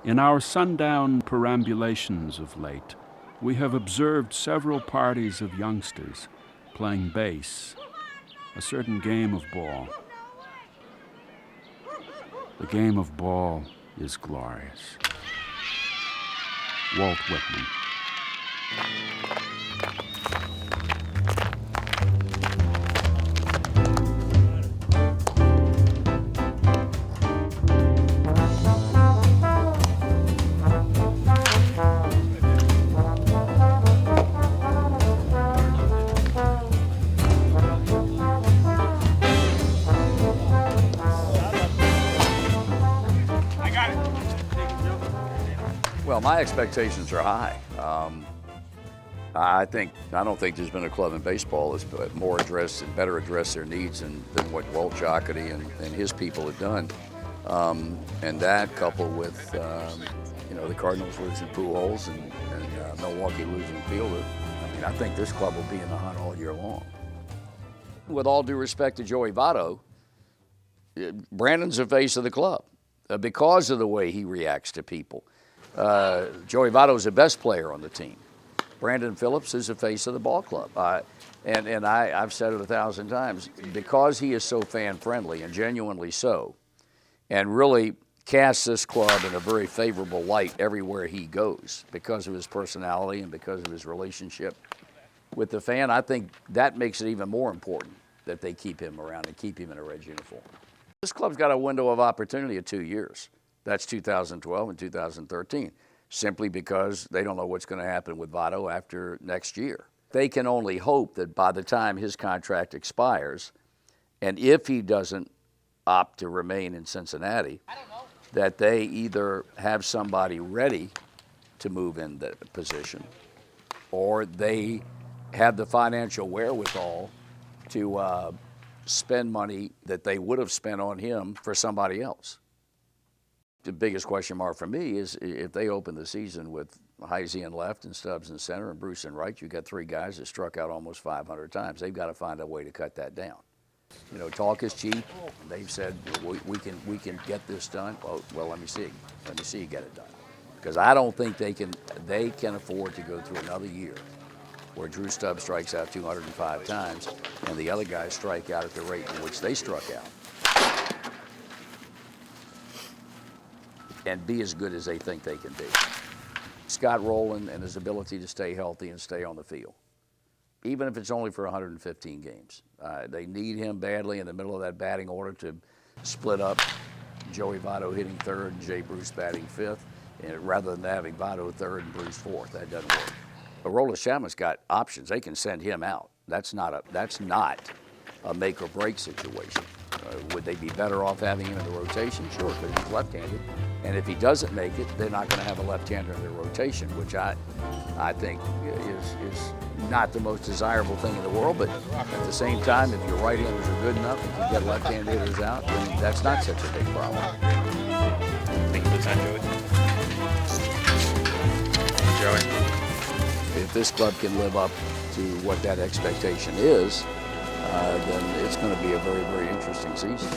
In our sundown perambulations of late, we have observed several parties of youngsters playing base, a certain game of ball. The game of ball is glorious. Walt Whitman. Well, my expectations are high. I don't think there's been a club in baseball that's more addressed and better addressed their needs than what Walt Jocketty and his people have done. And that coupled with, the Cardinals losing Pujols and Milwaukee losing Fielder, I think this club will be in the hunt all year long. With all due respect to Joey Votto, Brandon's the face of the club because of the way he reacts to people. Joey Votto is the best player on the team. Brandon Phillips is the face of the ball club. I've said it 1,000 times, because he is so fan-friendly and genuinely so, and really casts this club in a very favorable light everywhere he goes because of his personality and because of his relationship with the fan, I think that makes it even more important that they keep him around and keep him in a red uniform. This club's got a window of opportunity of 2 years. That's 2012 and 2013, simply because they don't know what's going to happen with Votto after next year. They can only hope that by the time his contract expires, and if he doesn't opt to remain in Cincinnati, that they either have somebody ready to move in the position, or they have the financial wherewithal to spend money that they would have spent on him for somebody else. The biggest question mark for me is if they open the season with Heisey in left and Stubbs in center and Bruce in right, you've got three guys that struck out almost 500 times. They've got to find a way to cut that down. Talk is cheap. They've said we can get this done. Well, let me see you get it done, because I don't think they can afford to go through another year where Drew Stubbs strikes out 205 times and the other guys strike out at the rate in which they struck out, and be as good as they think they can be. Scott Rowland and his ability to stay healthy and stay on the field, even if it's only for 115 games. They need him badly in the middle of that batting order to split up Joey Votto hitting third and Jay Bruce batting fifth, rather than having Votto third and Bruce fourth. That doesn't work. But Aroldis Chapman's got options. They can send him out. That's not a make or break situation. Would they be better off having him in the rotation? Sure, because he's left-handed. And if he doesn't make it, they're not going to have a left-hander in their rotation, which I think is not the most desirable thing in the world. But at the same time, if your right-handers are good enough, if you get left-handed hitters out, then that's not such a big problem. Think it's on Joey. If this club can live up to what that expectation is, then it's going to be a very, very interesting season.